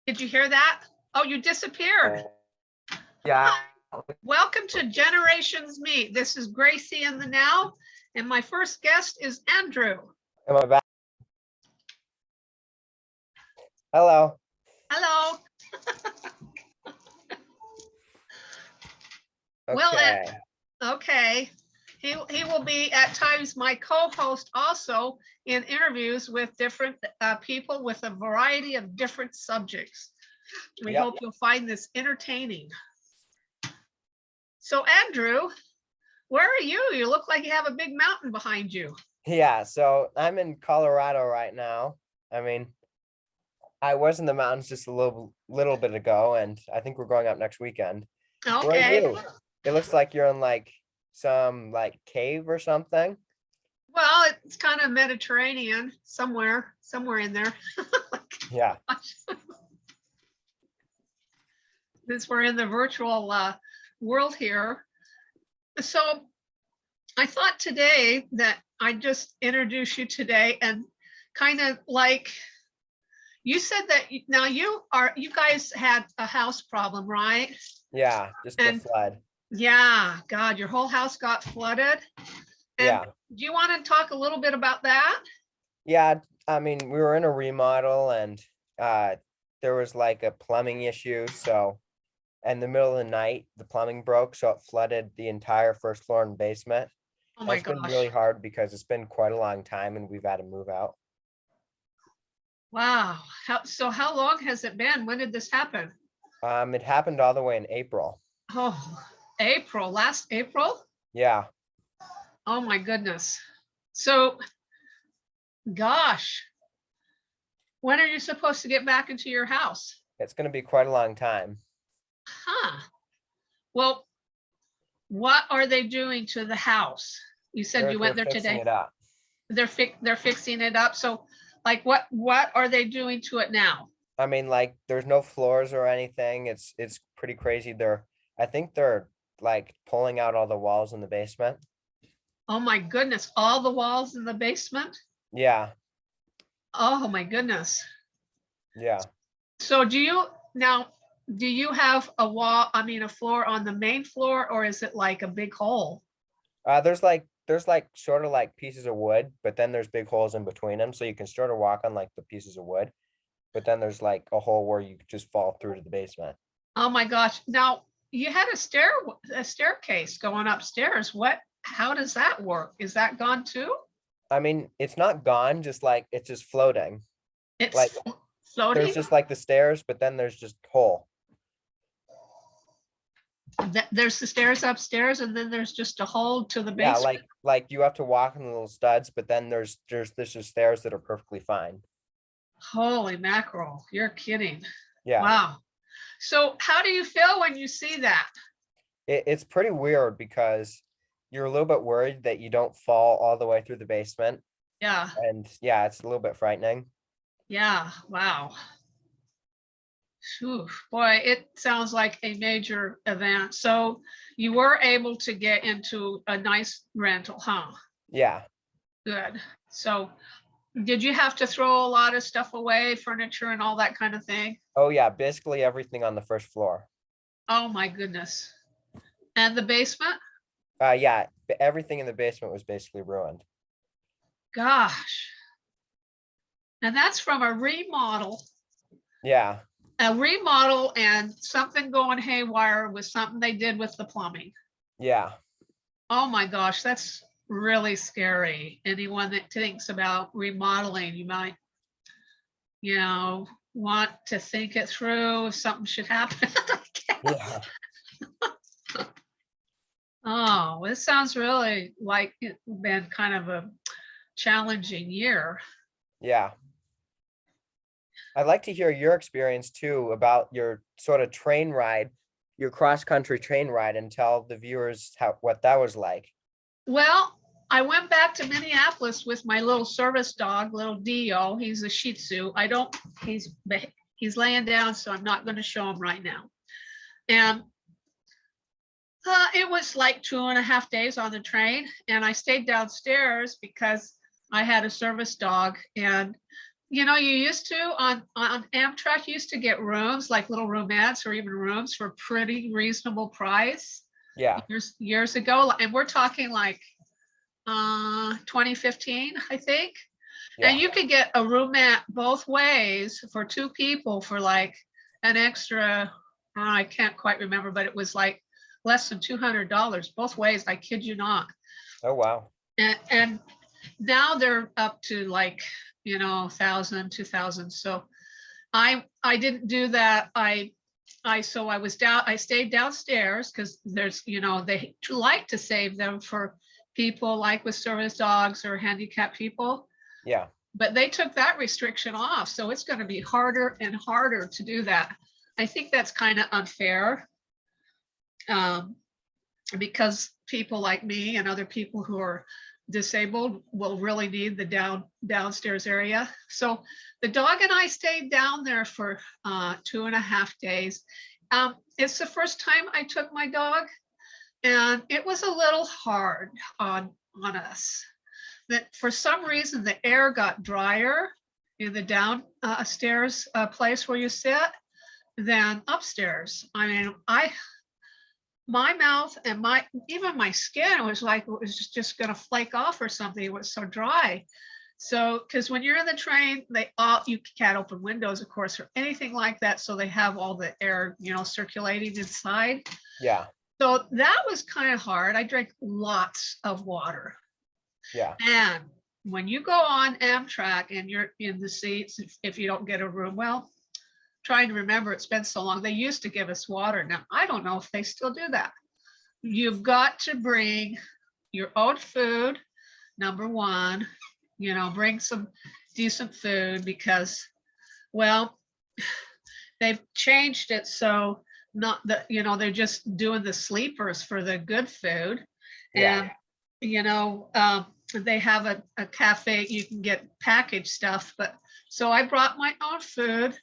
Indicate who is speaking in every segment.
Speaker 1: Did you hear that? Oh, you disappeared.
Speaker 2: Yeah.
Speaker 1: Welcome to Generations Meet. This is Gracie in the Now, and my first guest is Andrew.
Speaker 2: Am I back? Hello.
Speaker 1: Hello.
Speaker 2: Okay.
Speaker 1: Well, okay. He will be at times my co-host also in interviews with different people with a variety of different subjects. We
Speaker 2: Yep.
Speaker 1: hope you'll find this entertaining. So Andrew, where are you? You look like you have a big mountain behind you.
Speaker 2: Yeah, so I'm in Colorado right now. I mean, I was in the mountains just a little bit ago, and I think we're going up next weekend. Where are
Speaker 1: Okay.
Speaker 2: you? It looks like you're in like some like cave or something.
Speaker 1: Well, it's kind of Mediterranean, somewhere in there.
Speaker 2: Yeah.
Speaker 1: Since we're in the virtual world here. So I thought today that I'd just introduce you today and kind of like, you said that now you guys had a house problem, right?
Speaker 2: Yeah, just the
Speaker 1: And
Speaker 2: flood.
Speaker 1: yeah, God, your whole house got flooded. And
Speaker 2: Yeah.
Speaker 1: do you want to talk a little bit about that?
Speaker 2: Yeah, I mean, we were in a remodel and there was like a plumbing issue. So in the middle of the night, the plumbing broke, so it flooded the entire first floor and basement.
Speaker 1: Oh my
Speaker 2: It's been
Speaker 1: gosh.
Speaker 2: really hard because it's been quite a long time and we've had to move out.
Speaker 1: Wow. So how long has it been? When did this happen?
Speaker 2: It happened all the way in April.
Speaker 1: Oh, April, last April?
Speaker 2: Yeah.
Speaker 1: Oh my goodness. So, gosh, when are you supposed to get back into your house?
Speaker 2: It's going to be quite a long time.
Speaker 1: Huh. Well, what are they doing to the house? You said you went there
Speaker 2: fixing
Speaker 1: today.
Speaker 2: it up.
Speaker 1: They're fixing it up. So, like, what are they doing to it now?
Speaker 2: I mean, like, there's no floors or anything. It's pretty crazy. I think they're like pulling out all the walls in the basement.
Speaker 1: Oh my goodness, all the walls in the basement?
Speaker 2: Yeah.
Speaker 1: Oh my goodness.
Speaker 2: Yeah.
Speaker 1: So do you have a floor on the main floor, or is it like a big hole?
Speaker 2: There's like sort of like pieces of wood, but then there's big holes in between them, so you can sort of walk on like the pieces of wood, but then there's like a hole where you just fall through to the basement.
Speaker 1: Oh my gosh. Now you had a staircase going upstairs. How does that work? Is that gone too?
Speaker 2: I mean, it's not gone, just like it's just floating.
Speaker 1: It's
Speaker 2: Like
Speaker 1: floating?
Speaker 2: there's just like the stairs, but then there's just hole.
Speaker 1: There's the stairs upstairs, and then there's just a hole to the
Speaker 2: Yeah,
Speaker 1: basement.
Speaker 2: like you have to walk on the little studs, but then there's just stairs that are perfectly fine.
Speaker 1: Holy mackerel, you're kidding.
Speaker 2: Yeah.
Speaker 1: Wow. So how do you feel when you see that?
Speaker 2: It's pretty weird because you're a little bit worried that you don't fall all the way through the basement.
Speaker 1: Yeah.
Speaker 2: And yeah, it's a little bit frightening.
Speaker 1: Yeah. Wow. Whew, boy, it sounds like a major event. So you were able to get into a nice rental, huh?
Speaker 2: Yeah.
Speaker 1: Good. So did you have to throw a lot of stuff away, furniture and all that kind of thing?
Speaker 2: Oh yeah, basically everything on the first floor.
Speaker 1: Oh my goodness. And the basement?
Speaker 2: Yeah, everything in the basement was basically ruined.
Speaker 1: Gosh. And that's from a remodel.
Speaker 2: Yeah.
Speaker 1: A remodel and something going haywire with something they did with the plumbing.
Speaker 2: Yeah.
Speaker 1: Oh my gosh, that's really scary. Anyone that thinks about remodeling, you might, want to think it through if something should happen.
Speaker 2: Yeah.
Speaker 1: Oh, this sounds really like it's been kind of a challenging year.
Speaker 2: Yeah. I'd like to hear your experience too about your sort of train ride, your cross-country train ride, and tell the viewers what that was like.
Speaker 1: Well, I went back to Minneapolis with my little service dog, little Dio. He's a Shih Tzu. He's laying down, so I'm not going to show him right now. And it was like 2.5 days on the train, and I stayed downstairs because I had a service dog, and you know, you used to on Amtrak, you used to get rooms, like little roomettes or even rooms for pretty reasonable price
Speaker 2: Yeah,
Speaker 1: years ago. And we're talking like 2015, I think. And
Speaker 2: yeah,
Speaker 1: you could get a roomette both ways for two people for like an extra, I can't quite remember, but it was like less than $200 both ways. I kid you not.
Speaker 2: oh, wow,
Speaker 1: And now they're up to like, you know, 1,000, 2,000. So I didn't do that. So I was down, I stayed downstairs because there's, you know, they like to save them for people like with service dogs or handicapped people.
Speaker 2: yeah,
Speaker 1: But they took that restriction off. So it's going to be harder and harder to do that. I think that's kind of unfair, um, because people like me and other people who are disabled will really need the downstairs area. So the dog and I stayed down there for 2.5 days. It's the first time I took my dog, and it was a little hard on us. That for some reason the air got drier in the downstairs place where you sit than upstairs. I mean, my mouth and even my skin was like it was just going to flake off or something. It was so dry. So, because when you're in the train, you can't open windows, of course, or anything like that. So they have all the air, you know, circulating inside.
Speaker 2: yeah,
Speaker 1: So that was kind of hard. I drank lots of water.
Speaker 2: yeah,
Speaker 1: And when you go on Amtrak and you're in the seats, if you don't get a room, well, trying to remember, it's been so long. They used to give us water. Now, I don't know if they still do that. You've got to bring your own food, number one, you know, bring some decent food because, well, they've changed it so not that, you know, they're just doing the sleepers for the good food.
Speaker 2: yeah,
Speaker 1: And, you know, they have a cafe, you can get packaged stuff. But so I brought my own food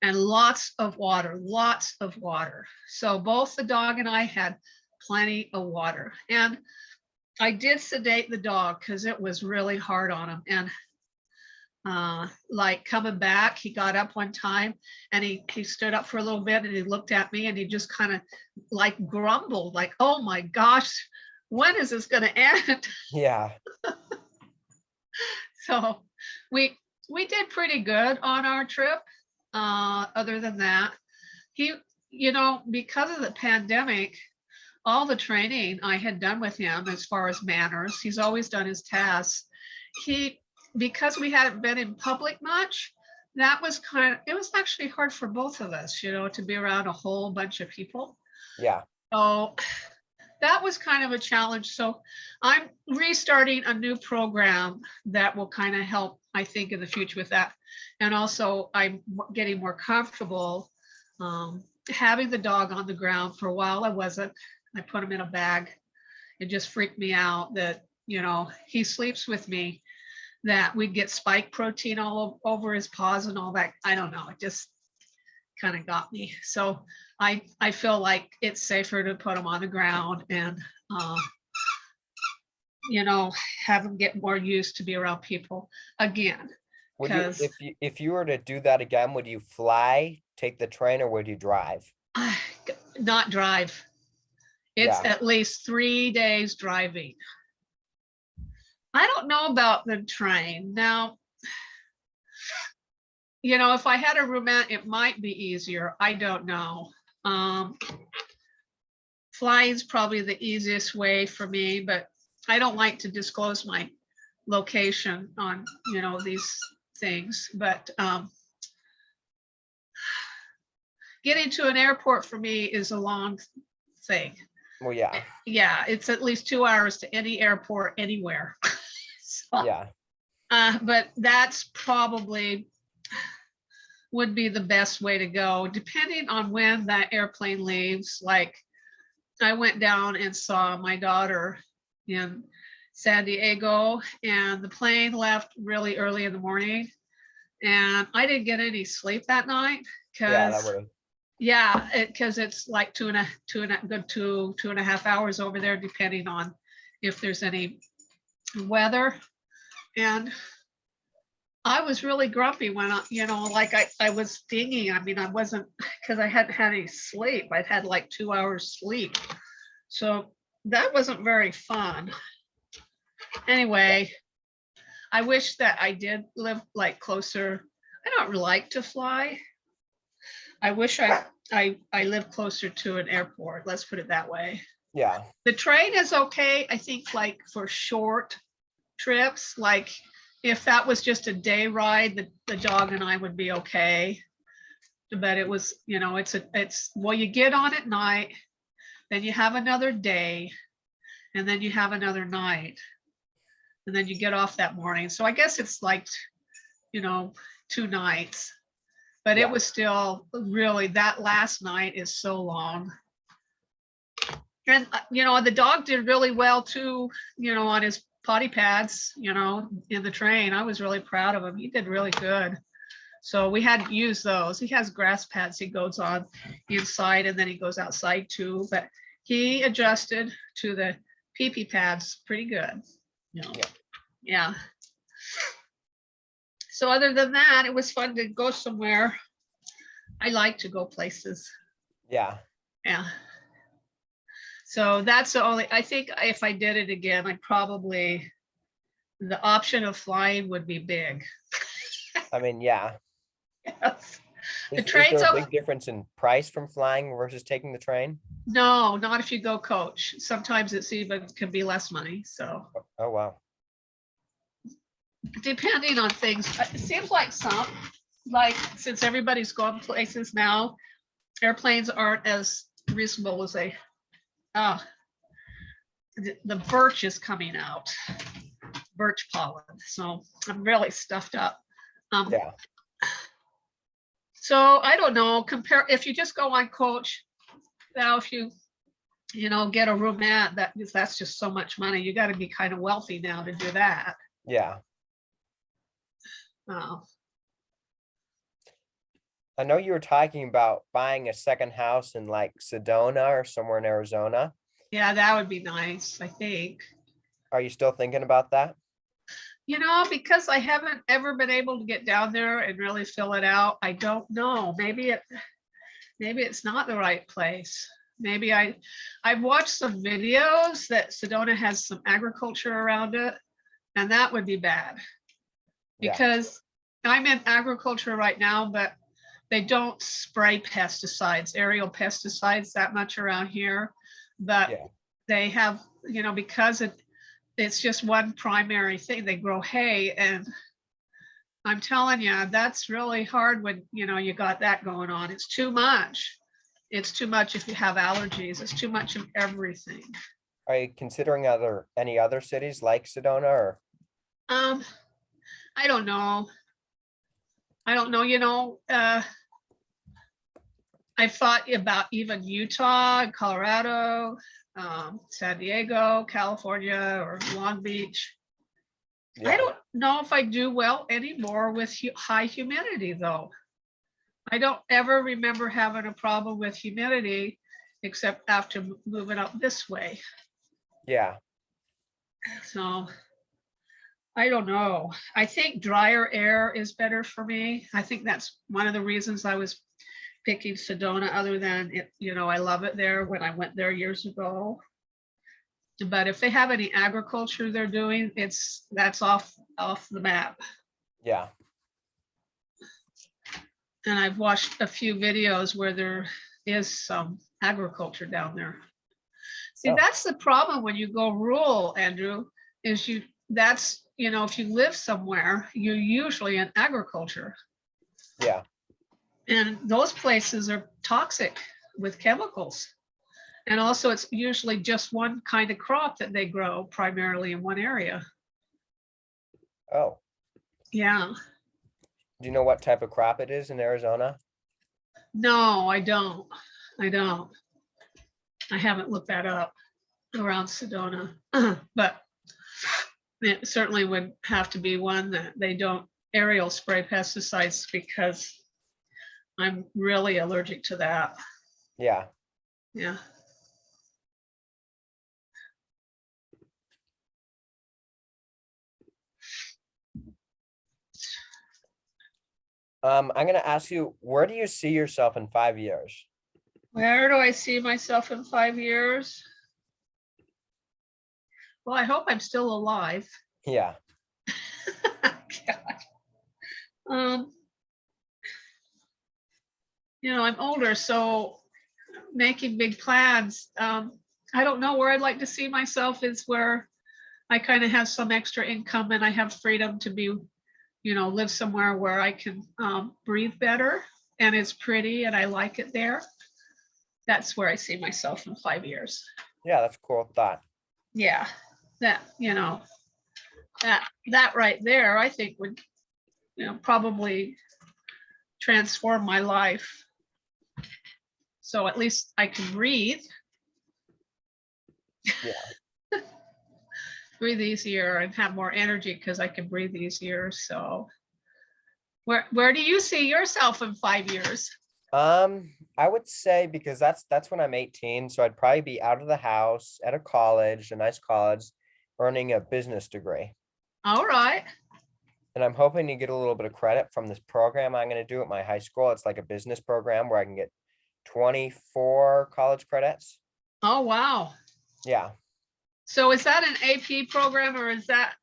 Speaker 1: and lots of water, lots of water. So both the dog and I had plenty of water. And I did sedate the dog because it was really hard on him. And like coming back, he got up one time and he stood up for a little bit and he looked at me and he just kind of like grumbled, like, oh my gosh, when is this going to end?
Speaker 2: yeah,
Speaker 1: So we did pretty good on our trip. Other than that, he, you know, because of the pandemic, all the training I had done with him as far as manners, he's always done his tasks. He, because we hadn't been in public much, that was it was actually hard for both of us, you know, to be around a whole bunch of people.
Speaker 2: yeah,
Speaker 1: So that was kind of a challenge. So I'm restarting a new program that will kind of help, I think, in the future with that. And also I'm getting more comfortable having the dog on the ground. For a while I wasn't. I put him in a bag. It just freaked me out that, you know, he sleeps with me, that we'd get spike protein all over his paws and all that. I don't know. It just kind of got me. So I feel like it's safer to put him on the ground and, you know, have him get more used to be around people again.
Speaker 2: would you,
Speaker 1: Because
Speaker 2: if you were to do that again, would you fly, take the train, or would you drive?
Speaker 1: not drive. It's
Speaker 2: Yeah,
Speaker 1: at least 3 days driving. I don't know about the train. Now, you know, if I had a roommate, it might be easier. I don't know. Flying's probably the easiest way for me, but I don't like to disclose my location on, you know, these things. But getting to an airport for me is a long thing.
Speaker 2: well, yeah,
Speaker 1: Yeah, it's at least 2 hours to any airport anywhere. So,
Speaker 2: yeah,
Speaker 1: but that's probably would be the best way to go, depending on when that airplane leaves. Like I went down and saw my daughter in San Diego, and the plane left really early in the morning, and I didn't get any sleep that night
Speaker 2: yeah, that
Speaker 1: because,
Speaker 2: would have,
Speaker 1: yeah, because it's like good 2.5 hours over there, depending on if there's any weather. And I was really grumpy when like I was dinging. I mean, I wasn't, because I hadn't had any sleep. I'd had like 2 hours sleep. So that wasn't very fun. Anyway, I wish that I did live like closer. I don't like to fly. I wish I lived closer to an airport. Let's put it that way.
Speaker 2: Yeah,
Speaker 1: The train is okay, I think, like for short trips, like if that was just a day ride, the dog and I would be okay. But it was, it's, well, you get on at night, then you have another day, and then you have another night, and then you get off that morning. So I guess it's like, 2 nights, but
Speaker 2: Yeah.
Speaker 1: it was still really, that last night is so long. And, the dog did really well too, on his potty pads, in the train. I was really proud of him. He did really good. So we had to use those. He has grass pads he goes on inside and then he goes outside too, but he adjusted to the pee-pee pads pretty good.
Speaker 2: Yeah.
Speaker 1: Yeah. So other than that, it was fun to go somewhere. I like to go places.
Speaker 2: Yeah.
Speaker 1: Yeah. So that's the only, I think if I did it again, the option of flying would be big.
Speaker 2: I mean, yeah.
Speaker 1: Yes. The
Speaker 2: Is
Speaker 1: train's
Speaker 2: there a
Speaker 1: okay.
Speaker 2: big difference in price from flying versus taking the train?
Speaker 1: No, not if you go coach. Sometimes it's even can be less money. So
Speaker 2: Oh, wow.
Speaker 1: depending on things, it seems like since everybody's going places now, airplanes aren't as reasonable as they. The birch is coming out, birch pollen. So I'm really stuffed up.
Speaker 2: Yeah.
Speaker 1: So I don't know. Compare if you just go on coach. Now, if you get a roomette, that's just so much money. You got to be kind of wealthy now to do that.
Speaker 2: Yeah.
Speaker 1: Oh,
Speaker 2: I know you were talking about buying a second house in like Sedona or somewhere in Arizona.
Speaker 1: yeah, that would be nice, I think.
Speaker 2: Are you still thinking about that?
Speaker 1: Because I haven't ever been able to get down there and really fill it out. I don't know. Maybe it's not the right place. Maybe I've watched some videos that Sedona has some agriculture around it, and that would be bad
Speaker 2: Yeah.
Speaker 1: because I'm in agriculture right now, but they don't spray pesticides, aerial pesticides that much around here. But
Speaker 2: Yeah.
Speaker 1: they have, because it's just one primary thing. They grow hay, and I'm telling you, that's really hard when you got that going on. It's too much. It's too much if you have allergies. It's too much of everything.
Speaker 2: Are you considering any other cities like Sedona or?
Speaker 1: I don't know. I don't know. I thought about even Utah, Colorado, San Diego, California, or Long Beach. I
Speaker 2: Yeah.
Speaker 1: don't know if I do well anymore with high humidity, though. I don't ever remember having a problem with humidity except after moving up this way.
Speaker 2: Yeah.
Speaker 1: So I don't know. I think drier air is better for me. I think that's one of the reasons I was picking Sedona, other than it, I love it there when I went there years ago. But if they have any agriculture they're doing, that's off the map.
Speaker 2: Yeah.
Speaker 1: And I've watched a few videos where there is some agriculture down there. See,
Speaker 2: Oh.
Speaker 1: that's the problem when you go rural, Andrew, is if you live somewhere, you're usually in agriculture.
Speaker 2: Yeah.
Speaker 1: And those places are toxic with chemicals. And also it's usually just one kind of crop that they grow primarily in one area.
Speaker 2: Oh,
Speaker 1: Yeah.
Speaker 2: do you know what type of crop it is in Arizona?
Speaker 1: No, I don't. I haven't looked that up around Sedona, but it certainly would have to be one that they don't aerial spray pesticides, because I'm really allergic to that.
Speaker 2: Yeah.
Speaker 1: Yeah.
Speaker 2: I'm gonna ask you, where do you see yourself in 5 years?
Speaker 1: Where do I see myself in 5 years? Well, I hope I'm still alive.
Speaker 2: Yeah,
Speaker 1: God. Um, I'm older, so making big plans. I don't know where I'd like to see myself is where I kind of have some extra income and I have freedom to be, live somewhere where I can breathe better and it's pretty and I like it there. That's where I see myself in 5 years.
Speaker 2: yeah, that's a cool thought.
Speaker 1: Yeah, that, that right there, I think would, probably transform my life. So at least I can breathe
Speaker 2: Yeah.
Speaker 1: breathe easier and have more energy because I can breathe easier. So where do you see yourself in 5 years?
Speaker 2: I would say because that's when I'm 18, so I'd probably be out of the house at a college, a nice college, earning a business degree.
Speaker 1: All right.
Speaker 2: And I'm hoping to get a little bit of credit from this program I'm going to do at my high school. It's like a business program where I can get 24 college credits.
Speaker 1: Oh, wow.
Speaker 2: Yeah.
Speaker 1: So is that an AP program or is that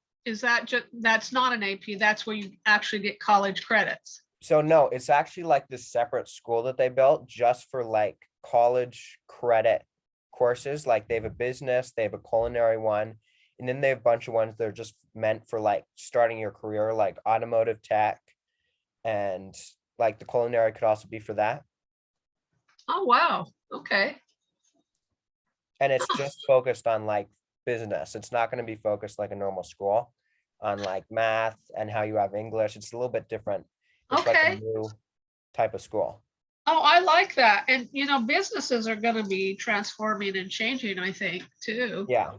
Speaker 1: just, that's not an AP, that's where you actually get college credits?
Speaker 2: So no, it's actually like this separate school that they built just for like college credit courses. Like they have a business, they have a culinary one, and then they have a bunch of ones that are just meant for like starting your career, like automotive tech, and like the culinary could also be for that.
Speaker 1: Oh, wow. Okay.
Speaker 2: And it's just focused on like business. It's not going to be focused like a normal school on like math and how you have English. It's a little bit different. It's like a
Speaker 1: Okay.
Speaker 2: new type of school.
Speaker 1: Oh, I like that. And businesses are going to be transforming and changing, I think, too.
Speaker 2: Yeah.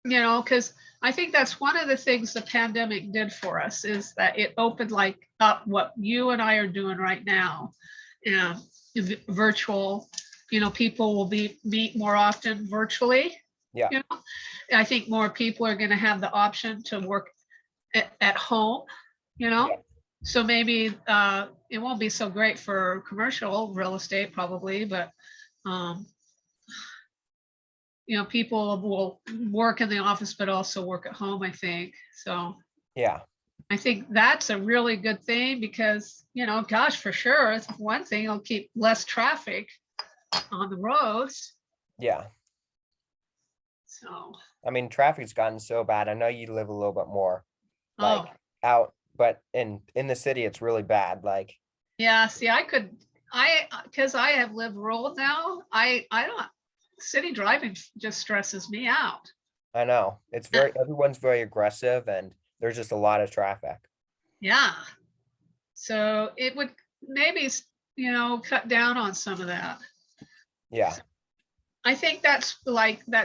Speaker 1: Because I think that's one of the things the pandemic did for us is that it opened like up what you and I are doing right now. And virtual, people will be meet more often virtually.
Speaker 2: Yeah.
Speaker 1: You know, I think more people are going to have the option to work at home. You know,
Speaker 2: Yeah.
Speaker 1: so maybe it won't be so great for commercial real estate probably, but um, people will work in the office, but also work at home, I think. So
Speaker 2: Yeah.
Speaker 1: I think that's a really good thing because, gosh, for sure, it's one thing, it'll keep less traffic on the roads.
Speaker 2: Yeah.
Speaker 1: So,
Speaker 2: I mean, traffic's gotten so bad. I know you live a little bit more like
Speaker 1: oh,
Speaker 2: out, but in the city, it's really bad. Like,
Speaker 1: yeah, see, because I have lived rural now, I don't, city driving just stresses me out.
Speaker 2: I know it's
Speaker 1: Uh,
Speaker 2: everyone's very aggressive and there's just a lot of traffic.
Speaker 1: Yeah. So it would maybe, cut down on some of that.
Speaker 2: Yeah.
Speaker 1: I think that's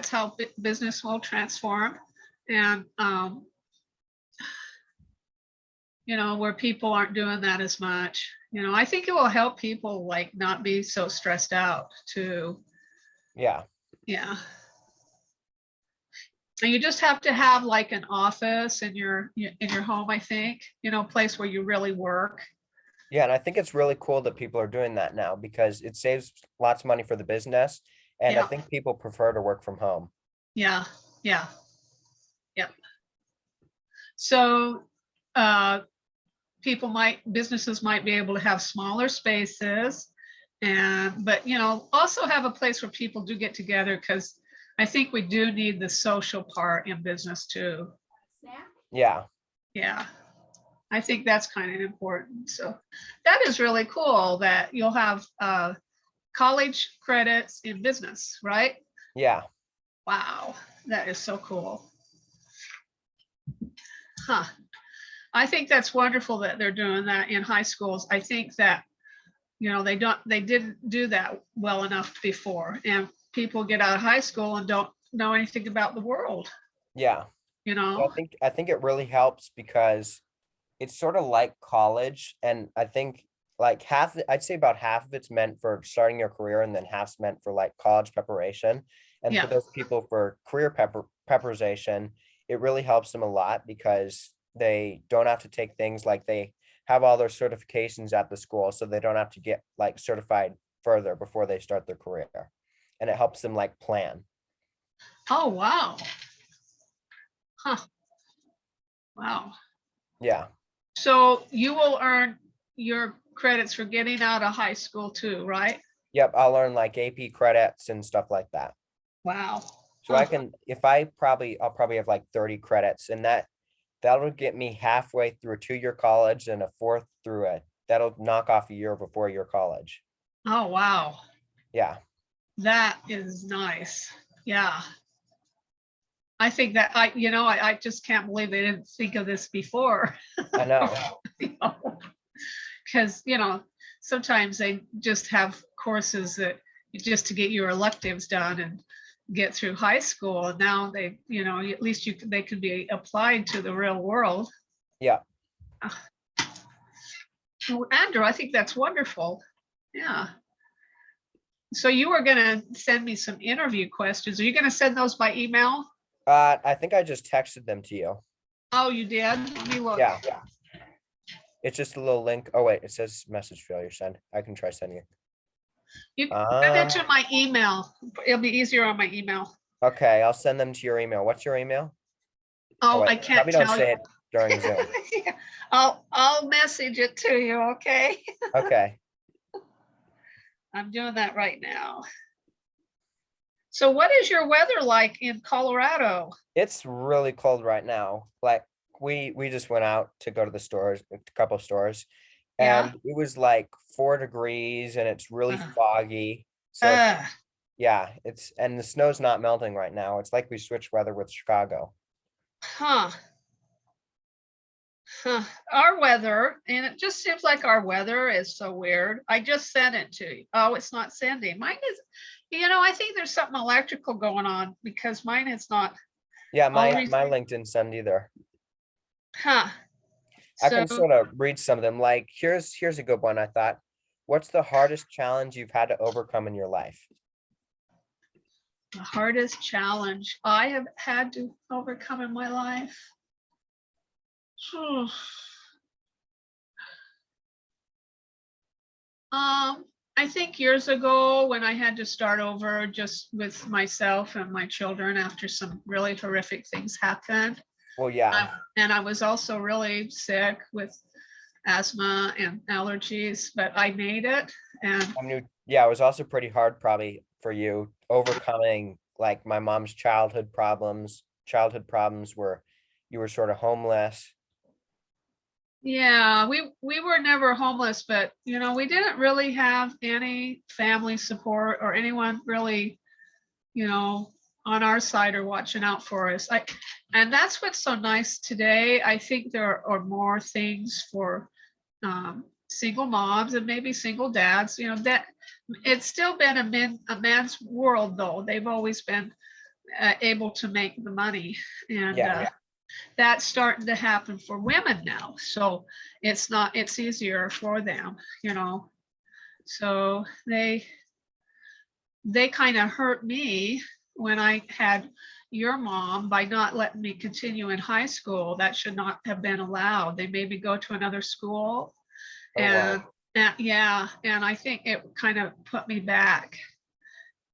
Speaker 1: how business will transform. And, where people aren't doing that as much, I think it will help people like not be so stressed out too.
Speaker 2: Yeah.
Speaker 1: Yeah. And you just have to have like an office in your home, I think, place where you really work.
Speaker 2: Yeah. And I think it's really cool that people are doing that now because it saves lots of money for the business. And I
Speaker 1: Yeah.
Speaker 2: think people prefer to work from home.
Speaker 1: Yeah. Yeah. Yeah. So uh businesses might be able to have smaller spaces but also have a place where people do get together because I think we do need the social part in business too.
Speaker 2: Yeah.
Speaker 1: Yeah, I think that's kind of important. So that is really cool that you'll have college credits in business, right?
Speaker 2: Yeah.
Speaker 1: Wow, that is so cool. Huh. I think that's wonderful that they're doing that in high schools. I think that they didn't do that well enough before, and people get out of high school and don't know anything about the world.
Speaker 2: Yeah.
Speaker 1: You
Speaker 2: I
Speaker 1: know,
Speaker 2: think I think it really helps because it's sort of like college, and I think like I'd say about half of it's meant for starting your career, and then half's meant for like college preparation. And for
Speaker 1: yeah,
Speaker 2: those people for career preparation, it really helps them a lot because they don't have to take things like they have all their certifications at the school, so they don't have to get like certified further before they start their career. And it helps them like plan.
Speaker 1: Oh, wow. Huh. Wow.
Speaker 2: Yeah.
Speaker 1: So you will earn your credits for getting out of high school too, right?
Speaker 2: Yep. I'll earn like AP credits and stuff like that.
Speaker 1: Wow.
Speaker 2: So I can, if I'll probably have like 30 credits, and that'll get me halfway through a 2-year college and a fourth through that'll knock off a year before your college.
Speaker 1: Oh, wow.
Speaker 2: Yeah.
Speaker 1: That is nice. Yeah. I think that I just can't believe they didn't think of this before.
Speaker 2: I know.
Speaker 1: Because, sometimes they just have courses that just to get your electives done and get through high school. And now they, at least they can be applied to the real world.
Speaker 2: Yeah.
Speaker 1: Andrew, I think that's wonderful. Yeah. So you were going to send me some interview questions. Are you going to send those by email?
Speaker 2: I think I just texted them to you.
Speaker 1: Oh, you did? Let me look.
Speaker 2: Yeah. It's just a little link. Oh wait, it says message failure send. I can try sending it.
Speaker 1: You send it to my email. It'll be easier on my email.
Speaker 2: Okay, I'll send them to your email. What's your email?
Speaker 1: Oh,
Speaker 2: wait,
Speaker 1: I can't
Speaker 2: probably don't
Speaker 1: tell
Speaker 2: say
Speaker 1: you.
Speaker 2: it during Zoom.
Speaker 1: I'll message it to you, okay?
Speaker 2: Okay.
Speaker 1: I'm doing that right now. So what is your weather like in Colorado?
Speaker 2: It's really cold right now. Like we just went out to go to the stores, a couple of stores,
Speaker 1: Yeah.
Speaker 2: and it was like 4 degrees and it's really
Speaker 1: Uh.
Speaker 2: foggy. So yeah, and the snow's not melting right now. It's like we switched weather with Chicago.
Speaker 1: Huh. Our weather, and it just seems like our weather is so weird. I just sent it to you. Oh, it's not sending. Mine is, I think there's something electrical going on because mine is not.
Speaker 2: Yeah, my link didn't send either.
Speaker 1: Huh.
Speaker 2: I can sort of read some of them. Like here's a good one, I thought. What's the hardest challenge you've had to overcome in your life?
Speaker 1: The hardest challenge I have had to overcome in my life. I think years ago when I had to start over just with myself and my children after some really horrific things happened.
Speaker 2: Well, yeah.
Speaker 1: And I was also really sick with asthma and allergies, but I made it. And
Speaker 2: I mean, yeah, it was also pretty hard probably for you overcoming like my mom's childhood problems where you were sort of homeless.
Speaker 1: yeah, we were never homeless, but we didn't really have any family support or anyone really, on our side or watching out for us. And that's what's so nice today. I think there are more things for single moms and maybe single dads, that it's still been a man's world though. They've always been able to make the money, and that's starting to happen for women now. So it's easier for them, so they kind of hurt me when I had your mom by not letting me continue in high school. That should not have been allowed. They made me go to another school. And I think it kind of put me back.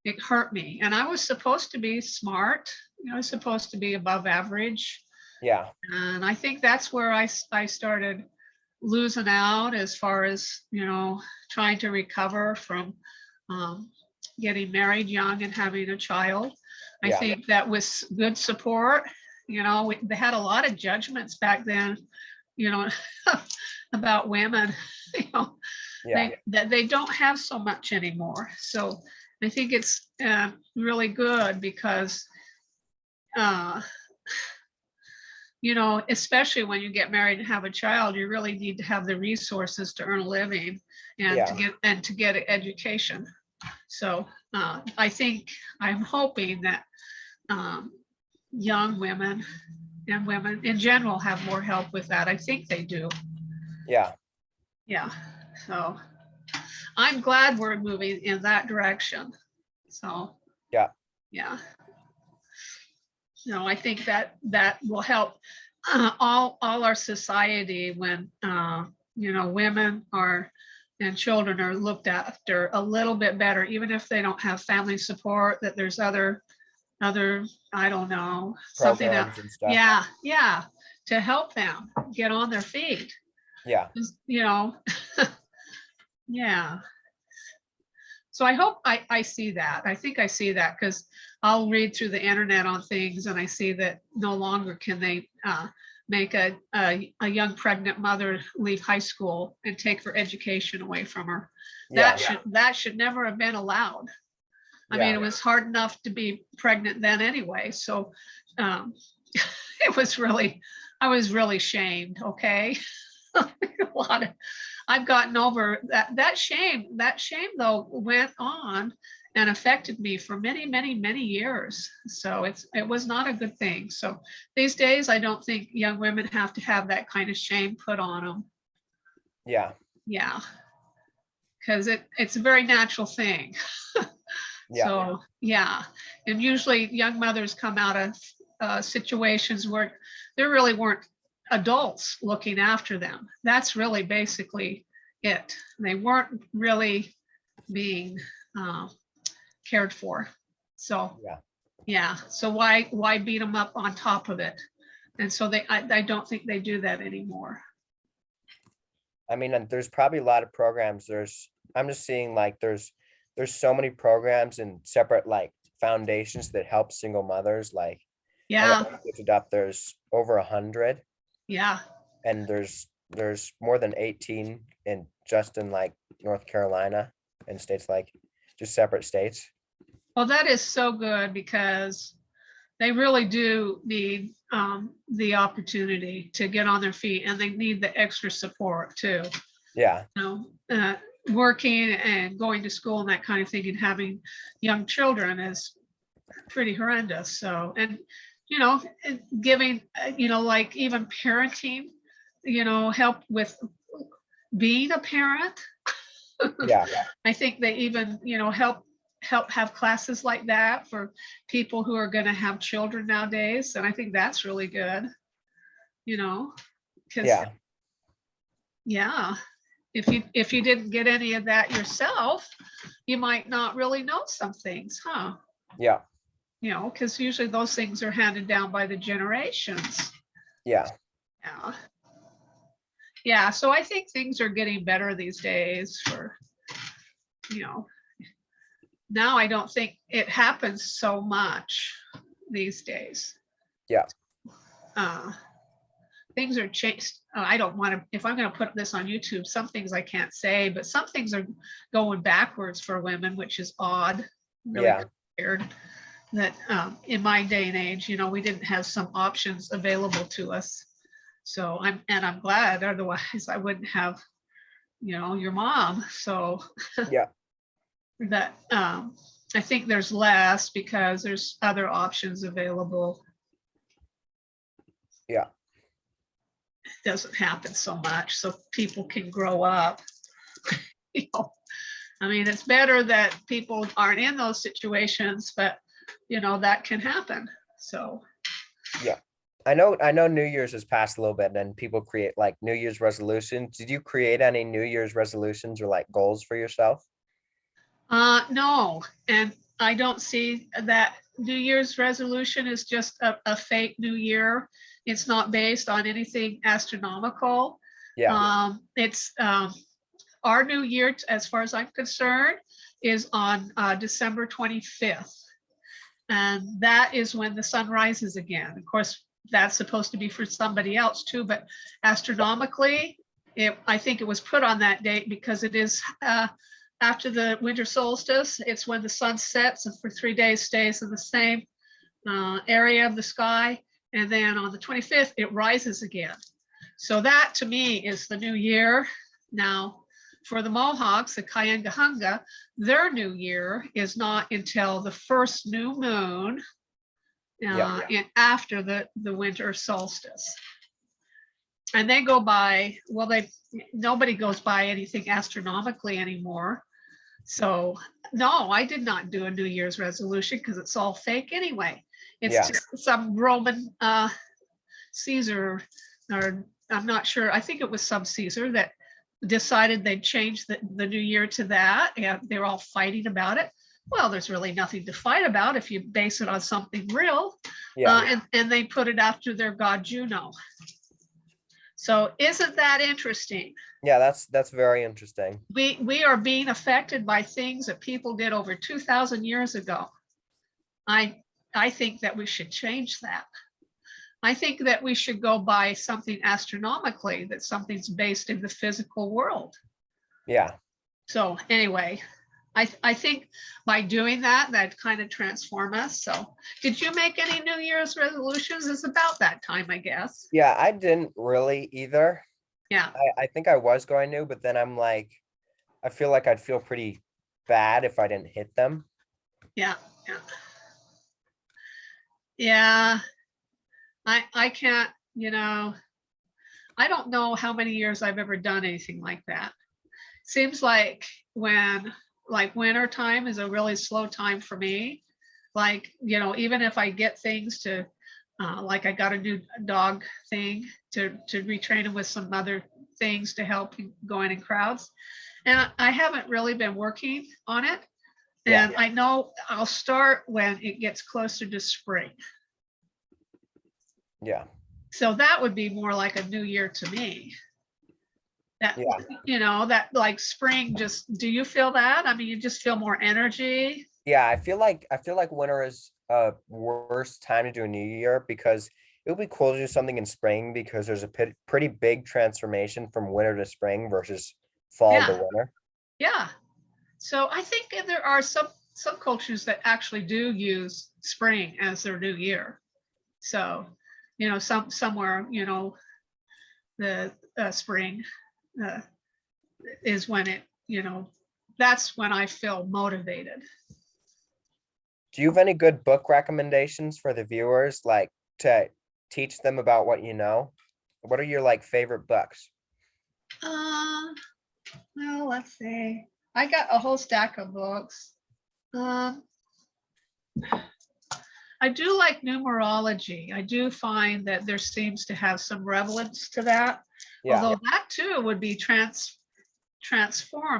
Speaker 1: It hurt me. And I was supposed to be smart, I was supposed to be above average.
Speaker 2: Yeah.
Speaker 1: And I think that's where I started losing out as far as, trying to recover from getting married young and having a child. I think that with good support, they had a lot of judgments back then, about women, that they don't have so much anymore. So I think it's really good because, especially when you get married and have a child, you really need to have the resources to earn a living and to get an education. So I'm hoping that young women and women in general have more help with that. I think they do.
Speaker 2: Yeah.
Speaker 1: So I'm glad we're moving in that direction. So I think that will help all our society when women are and children are looked after a little bit better, even if they don't have family support, that there's other, I don't know, something that,
Speaker 2: Programs and stuff.
Speaker 1: yeah, to help them get on their feet,
Speaker 2: Yeah,
Speaker 1: you know. Yeah. So I hope I see that. I think I see that because I'll read through the internet on things and I see that no longer can they make a young pregnant mother leave high school and take her education away from her.
Speaker 2: yeah,
Speaker 1: That should never have been allowed. I mean,
Speaker 2: yeah,
Speaker 1: it was hard enough to be pregnant then anyway. So it was really, I was really shamed. Okay. A lot of, I've gotten over that shame. That shame though went on and affected me for many, many, many years. So it was not a good thing. So these days, I don't think young women have to have that kind of shame put on them.
Speaker 2: yeah,
Speaker 1: Yeah, because it's a very natural thing.
Speaker 2: yeah,
Speaker 1: So yeah, and usually young mothers come out of situations where there really weren't adults looking after them. That's really basically it. They weren't really being cared for. So yeah. So why beat them up on top of it? And so I don't think they do that anymore.
Speaker 2: I mean, and there's probably a lot of programs. I'm just seeing like there's so many programs and separate like foundations that help single mothers. Like I
Speaker 1: Yeah,
Speaker 2: looked it up. There's over 100,
Speaker 1: yeah.
Speaker 2: and there's more than 18 in just in like North Carolina and states like just separate states.
Speaker 1: Well, that is so good because they really do need the opportunity to get on their feet, and they need the extra support too.
Speaker 2: Yeah,
Speaker 1: Working and going to school and that kind of thing, and having young children is pretty horrendous. So, and giving, like even parenting, help with being a parent.
Speaker 2: yeah,
Speaker 1: I think they even, help have classes like that for people who are going to have children nowadays. And I think that's really good, because
Speaker 2: yeah,
Speaker 1: yeah, if you didn't get any of that yourself, you might not really know some things, huh?
Speaker 2: yeah,
Speaker 1: Because usually those things are handed down by the generations.
Speaker 2: yeah,
Speaker 1: Yeah. Yeah. So I think things are getting better these days for, now I don't think it happens so much these days.
Speaker 2: yeah,
Speaker 1: Uh, things are changed. I don't want to, if I'm going to put this on YouTube, some things I can't say, but some things are going backwards for women, which is odd. Really
Speaker 2: yeah,
Speaker 1: weird that in my day and age, we didn't have some options available to us. So I'm glad, otherwise I wouldn't have, your mom. So
Speaker 2: yeah,
Speaker 1: that I think there's less because there's other options available.
Speaker 2: yeah,
Speaker 1: It doesn't happen so much, so people can grow up. I mean, it's better that people aren't in those situations, but that can happen. So
Speaker 2: yeah. I know New Year's has passed a little bit and people create like New Year's resolutions. Did you create any New Year's resolutions or like goals for yourself?
Speaker 1: no, and I don't see that New Year's resolution is just a fake New Year. It's not based on anything astronomical.
Speaker 2: Yeah,
Speaker 1: It's our New Year, as far as I'm concerned, is on December 25th. And that is when the sun rises again. Of course, that's supposed to be for somebody else too, but astronomically, I think it was put on that date because it is after the winter solstice. It's when the sun sets and for 3 days stays in the same area of the sky. And then on the 25th, it rises again. So that to me is the new year. Now, for the Mohawks, the Kayangahunga, their new year is not until the first new moon after the winter solstice. And they go by, well, nobody goes by anything astronomically anymore. So no, I did not do a New Year's resolution because it's all fake anyway. It's just some Roman Caesar, or I'm not sure. I think it was some Caesar that decided they'd change the new year to that, and they were all fighting about it. Well, there's really nothing to fight about if you base it on something real.
Speaker 2: Yeah,
Speaker 1: And they put it after their god Juno. So isn't that interesting?
Speaker 2: yeah, that's very interesting.
Speaker 1: We are being affected by things that people did over 2,000 years ago. I think that we should change that. I think that we should go by something astronomically, that something's based in the physical world.
Speaker 2: Yeah.
Speaker 1: So anyway, I think by doing that, that kind of transform us. So did you make any New Year's resolutions? It's about that time, I guess.
Speaker 2: Yeah, I didn't really either.
Speaker 1: Yeah,
Speaker 2: I think I was going to, but then I'm like, I feel like I'd feel pretty bad if I didn't hit them.
Speaker 1: yeah, yeah. Yeah, I can't, I don't know how many years I've ever done anything like that. Seems like when like winter time is a really slow time for me. Like, even if I get things to like I got a new dog thing to retrain him with some other things to help going in crowds. And I haven't really been working on it.
Speaker 2: Yeah,
Speaker 1: And I know I'll start when it gets closer to spring.
Speaker 2: yeah,
Speaker 1: So that would be more like a new year to me. That,
Speaker 2: yeah,
Speaker 1: that like spring, just, do you feel that? I mean, you just feel more energy.
Speaker 2: yeah. I feel like winter is a worse time to do a new year because it would be cool to do something in spring because there's a pretty big transformation from winter to spring versus fall to
Speaker 1: Yeah,
Speaker 2: winter.
Speaker 1: yeah. So I think there are some cultures that actually do use spring as their new year. So, somewhere, the spring uh, is when it, that's when I feel motivated.
Speaker 2: Do you have any good book recommendations for the viewers, like to teach them about what you know? What are your like favorite books?
Speaker 1: Uh, well, let's see. I got a whole stack of books. Um, I do like numerology. I do find that there seems to have some relevance to that,
Speaker 2: Yeah,
Speaker 1: although that too would be transformed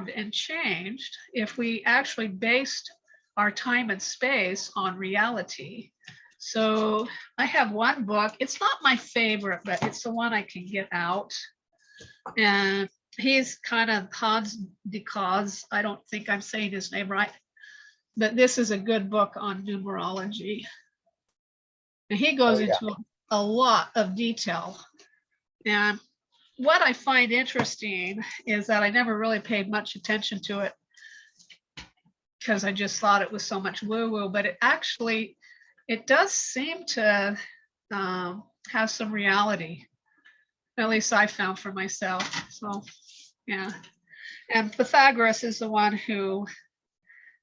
Speaker 1: and changed if we actually based our time and space on reality. So I have one book. It's not my favorite, but it's the one I can get out. And he's kind of Hans de Cause. I don't think I'm saying his name right, but this is a good book on numerology. And he
Speaker 2: oh
Speaker 1: goes
Speaker 2: yeah,
Speaker 1: into a lot of detail. And what I find interesting is that I never really paid much attention to it because I just thought it was so much woo-woo, but it does seem to have some reality. At least I found for myself. So yeah. And Pythagoras is the one who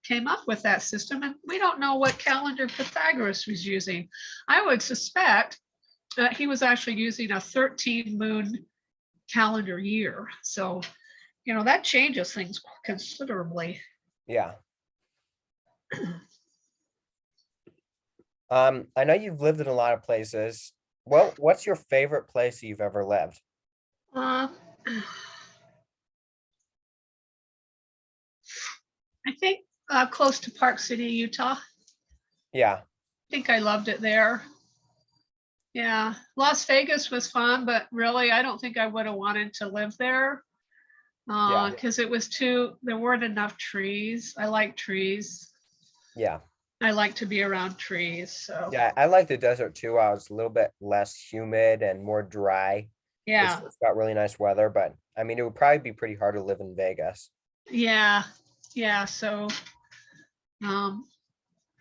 Speaker 1: came up with that system, and we don't know what calendar Pythagoras was using. I would suspect that he was actually using a 13 moon calendar year. So, that changes things considerably.
Speaker 2: yeah. I know you've lived in a lot of places. What's your favorite place you've ever lived?
Speaker 1: Uh, I think close to Park City, Utah. I
Speaker 2: Yeah,
Speaker 1: think I loved it there. Yeah, Las Vegas was fun, but really, I don't think I would have wanted to live there
Speaker 2: yeah,
Speaker 1: because there weren't enough trees. I like trees.
Speaker 2: yeah,
Speaker 1: I like to be around trees. So,
Speaker 2: yeah. I like the desert too. I was a little bit less humid and more dry. It's,
Speaker 1: yeah,
Speaker 2: it's got really nice weather, but I mean, it would probably be pretty hard to live in Vegas.
Speaker 1: yeah, yeah. So, um,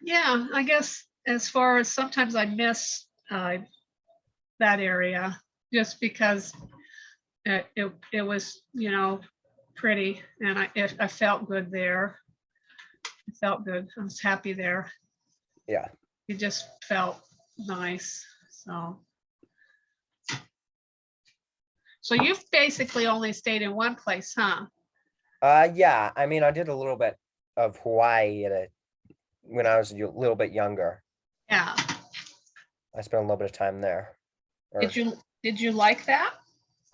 Speaker 1: yeah, I guess as far as sometimes I miss that area just because it was, pretty, and I felt good there. I felt good. I was happy there.
Speaker 2: Yeah.
Speaker 1: It just felt nice. So you've basically only stayed in one place, huh?
Speaker 2: Yeah. I mean, I did a little bit of Hawaii when I was a little bit younger.
Speaker 1: Yeah.
Speaker 2: I spent a little bit of time there.
Speaker 1: Did
Speaker 2: Or
Speaker 1: you did you like that?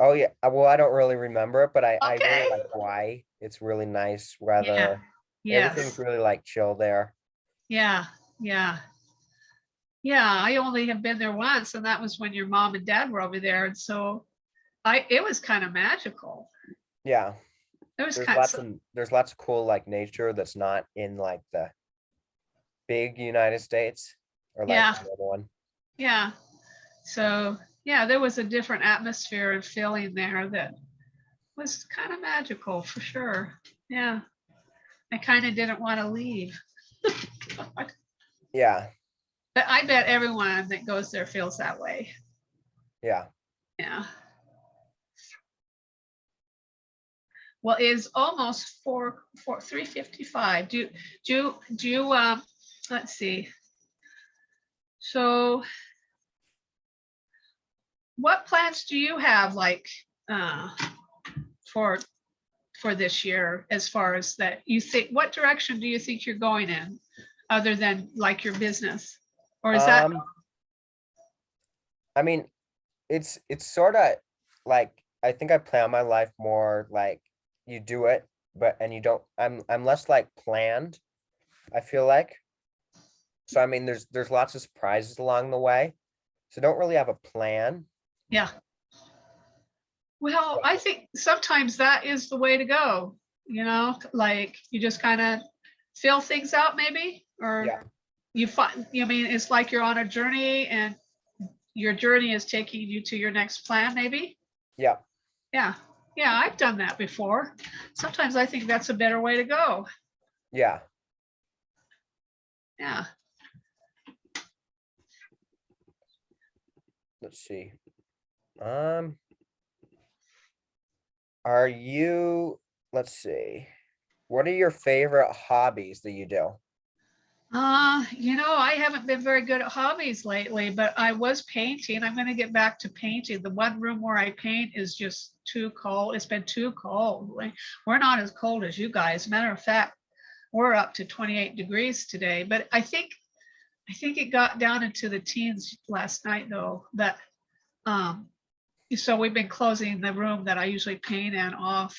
Speaker 2: Oh yeah, well, I don't really remember it, but I really
Speaker 1: Okay.
Speaker 2: like Hawaii. It's really nice
Speaker 1: Yeah.
Speaker 2: weather. Everything's
Speaker 1: Yes.
Speaker 2: really like chill there.
Speaker 1: Yeah. Yeah. Yeah. I only have been there once, and that was when your mom and dad were over there. And so it was kind of magical.
Speaker 2: Yeah,
Speaker 1: It was kind of,
Speaker 2: there's lots of cool like nature that's not in like the big United States or like
Speaker 1: yeah.
Speaker 2: the other one.
Speaker 1: Yeah. So yeah, there was a different atmosphere and feeling there that was kind of magical for sure. Yeah. I kind of didn't want to leave. But
Speaker 2: Yeah,
Speaker 1: I bet everyone that goes there feels that way.
Speaker 2: yeah.
Speaker 1: Yeah. Well, it's almost 3:55. Let's see. So what plans do you have like uh for this year as far as that you think, what direction do you think you're going in other than like your business? Or is that,
Speaker 2: Um, I mean, it's sort of like I think I plan my life more like you do it, but and you don't. I'm less like planned. I feel like so. I mean, there's lots of surprises along the way, so don't really have a plan.
Speaker 1: yeah. Well, I think sometimes that is the way to go, like you just kind of feel things out maybe, or
Speaker 2: Yeah,
Speaker 1: you find, mean, it's like you're on a journey and your journey is taking you to your next plan maybe.
Speaker 2: yeah,
Speaker 1: Yeah. Yeah, I've done that before. Sometimes I think that's a better way to go.
Speaker 2: yeah.
Speaker 1: Yeah.
Speaker 2: Let's see. Um, are you? Let's see. What are your favorite hobbies that you do?
Speaker 1: I haven't been very good at hobbies lately, but I was painting. I'm going to get back to painting. The one room where I paint is just too cold. It's been too cold. We're not as cold as you guys. Matter of fact, we're up to 28 degrees today, but I think it got down into the teens last night though. That um so we've been closing the room that I usually paint in off.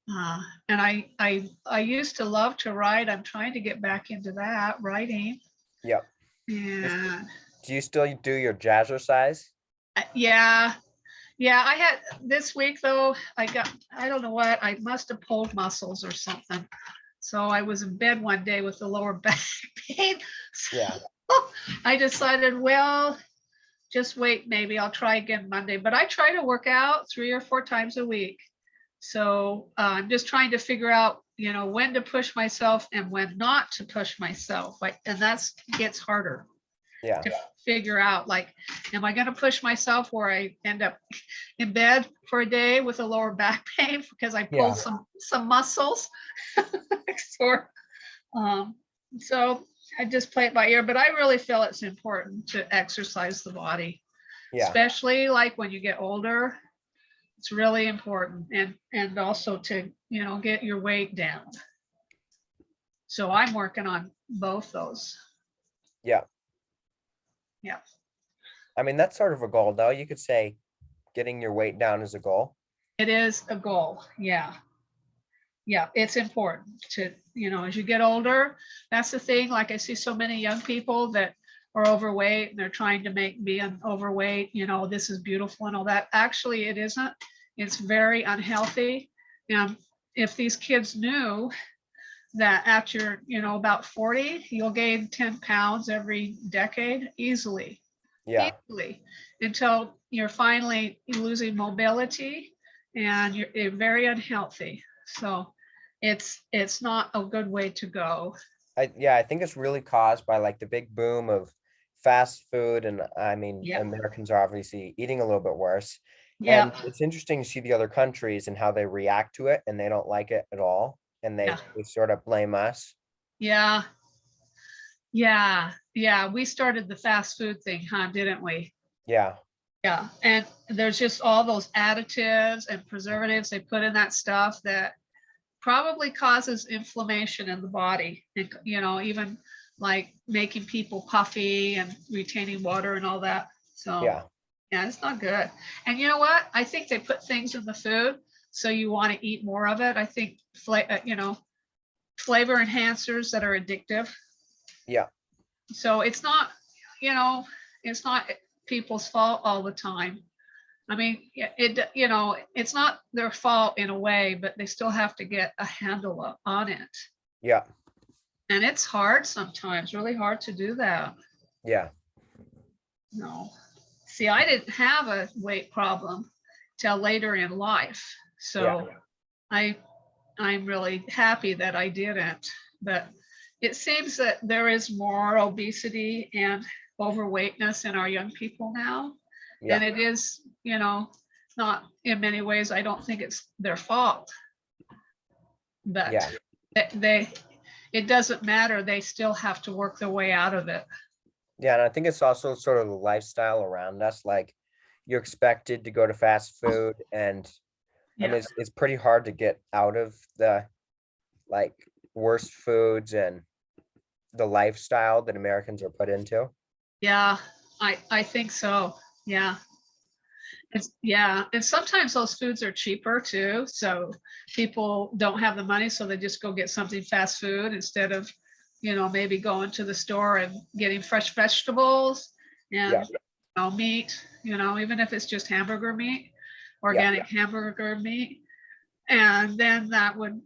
Speaker 1: Uh, and I used to love to write. I'm trying to get back into that writing.
Speaker 2: Yep. Is-
Speaker 1: And
Speaker 2: Do you still do your jazzercise?
Speaker 1: yeah, yeah. I had this week though. I don't know what, I must have pulled muscles or something. So I was in bed one day with the lower back pain.
Speaker 2: Yeah.
Speaker 1: So I decided, well, just wait, maybe I'll try again Monday. But I try to work out 3 or 4 times a week. So I'm just trying to figure out, when to push myself and when not to push myself. And that's gets harder
Speaker 2: Yeah.
Speaker 1: to figure out. Like, am I going to push myself where I end up in bed for a day with a lower back pain because I pulled
Speaker 2: Yeah.
Speaker 1: some muscles? or um, so I just play it by ear. But I really feel it's important to exercise the body,
Speaker 2: Yeah.
Speaker 1: especially like when you get older. It's really important, and also to get your weight down. So I'm working on both those.
Speaker 2: Yeah.
Speaker 1: Yeah,
Speaker 2: I mean, that's sort of a goal, though. You could say getting your weight down is a goal.
Speaker 1: it is a goal. Yeah, yeah, it's important to, as you get older. That's the thing. Like, I see so many young people that are overweight and they're trying to make being overweight, this is beautiful and all that. Actually, it isn't. It's very unhealthy. And if these kids knew that after, about 40, you'll gain 10 pounds every decade easily,
Speaker 2: Yeah.
Speaker 1: easily, until you're finally losing mobility and you're very unhealthy. So it's not a good way to go.
Speaker 2: I think it's really caused by like the big boom of fast food, and I mean,
Speaker 1: Yeah.
Speaker 2: Americans are obviously eating a little bit worse.
Speaker 1: Yeah.
Speaker 2: And it's interesting to see the other countries and how they react to it, and they don't like it at all, and
Speaker 1: Yeah.
Speaker 2: they sort of blame us.
Speaker 1: Yeah. Yeah. Yeah. We started the fast food thing, huh? Didn't we?
Speaker 2: Yeah.
Speaker 1: Yeah. And there's just all those additives and preservatives they put in that stuff that probably causes inflammation in the body. And, even like making people puffy and retaining water and all that. So
Speaker 2: Yeah.
Speaker 1: Yeah, it's not good. And you know what? I think they put things in the food so you want to eat more of it. I think, flavor enhancers that are addictive.
Speaker 2: Yeah,
Speaker 1: So it's not, you know, it's not people's fault all the time. I mean, it's not their fault in a way, but they still have to get a handle on it.
Speaker 2: yeah,
Speaker 1: And it's hard sometimes, really hard to do that.
Speaker 2: yeah,
Speaker 1: No. See, I didn't have a weight problem till later in life.
Speaker 2: yeah,
Speaker 1: So I I'm really happy that I didn't. But it seems that there is more obesity and overweightness in our young people now.
Speaker 2: yeah,
Speaker 1: And it is, not in many ways, I don't think it's their fault, but
Speaker 2: yeah,
Speaker 1: they it doesn't matter. They still have to work their way out of it.
Speaker 2: yeah. And I think it's also sort of the lifestyle around us. Like you're expected to go to fast food, and I mean
Speaker 1: Yeah.
Speaker 2: it's pretty hard to get out of the like worst foods and the lifestyle that Americans are put into.
Speaker 1: Yeah, I think so. Yeah. Yeah, and sometimes those foods are cheaper too. So people don't have the money, so they just go get something fast food instead of, maybe going to the store and getting fresh vegetables
Speaker 2: Yeah,
Speaker 1: and meat, even if it's just hamburger meat,
Speaker 2: yeah,
Speaker 1: organic hamburger meat. And then that would,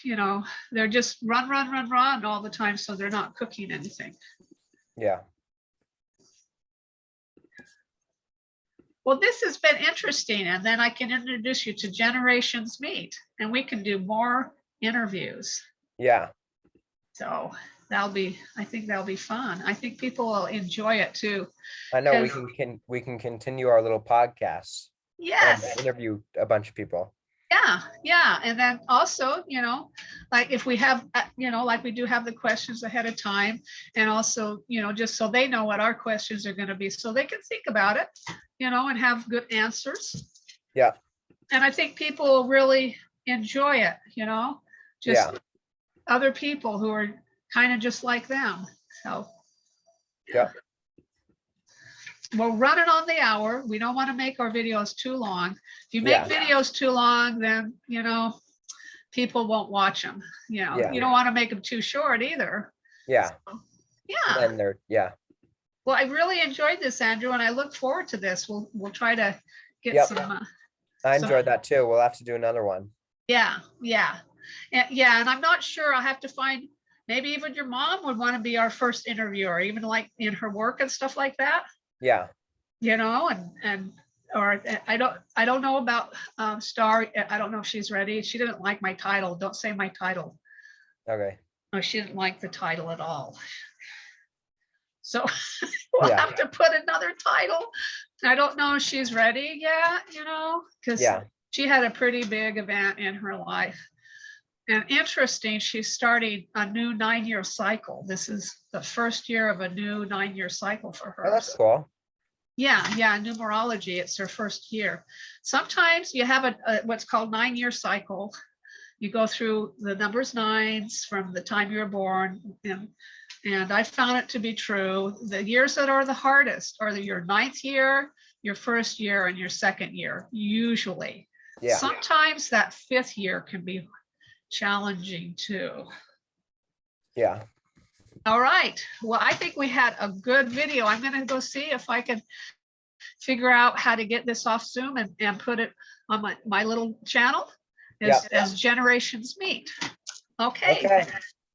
Speaker 1: you know, they're just run, run, run, run all the time. So they're not cooking anything.
Speaker 2: yeah.
Speaker 1: Well, this has been interesting. And then I can introduce you to Generations Meet and we can do more interviews.
Speaker 2: Yeah,
Speaker 1: So I think that'll be fun. I think people will enjoy it too.
Speaker 2: I know we
Speaker 1: 'Cause-
Speaker 2: we can continue our little podcasts and
Speaker 1: yes,
Speaker 2: interview a bunch of people.
Speaker 1: yeah, yeah. And then also, like if we have, like we do have the questions ahead of time and also, just so they know what our questions are going to be so they can think about it, and have good answers.
Speaker 2: Yeah,
Speaker 1: And I think people will really enjoy it, just
Speaker 2: yeah,
Speaker 1: other people who are kind of just like them. So
Speaker 2: yeah,
Speaker 1: we're running on the hour. We don't want to make our videos too long. If you make
Speaker 2: yeah,
Speaker 1: videos too long, then, people won't watch them.
Speaker 2: yeah,
Speaker 1: You don't want to make them too short either.
Speaker 2: yeah.
Speaker 1: Yeah.
Speaker 2: And they're yeah.
Speaker 1: Well, I really enjoyed this, Andrew, and I look forward to this. We'll try to get
Speaker 2: Yep.
Speaker 1: some.
Speaker 2: I
Speaker 1: So-
Speaker 2: enjoyed that too. We'll have to do another one.
Speaker 1: Yeah, yeah, and I'm not sure. I'll have to find. Maybe even your mom would want to be our first interviewer, even like in her work and stuff like that.
Speaker 2: Yeah,
Speaker 1: And or I don't know about Star. I don't know if she's ready. She didn't like my title. Don't say my title.
Speaker 2: okay.
Speaker 1: No, she didn't like the title at all. So we'll
Speaker 2: Yeah.
Speaker 1: have to put another title. I don't know if she's ready yet, because
Speaker 2: Yeah,
Speaker 1: she had a pretty big event in her life. And interesting, she's starting a new 9-year cycle. This is the first year of a new 9-year cycle for her.
Speaker 2: oh, that's cool.
Speaker 1: Yeah, numerology, it's her first year. Sometimes you have a what's called 9-year cycle. You go through the numbers nines from the time you were born. And I found it to be true. The years that are the hardest are your 9th year, your 1st year, and your 2nd year, usually.
Speaker 2: Yeah,
Speaker 1: Sometimes that 5th year can be challenging too.
Speaker 2: yeah,
Speaker 1: All right. Well, I think we had a good video. I'm going to go see if I can figure out how to get this off Zoom and put it on my little channel as Generations Meet. Okay.
Speaker 2: Okay.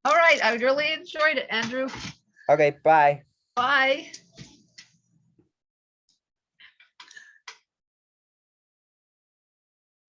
Speaker 1: All right. I really enjoyed it, Andrew.
Speaker 2: Okay, bye.
Speaker 1: Bye.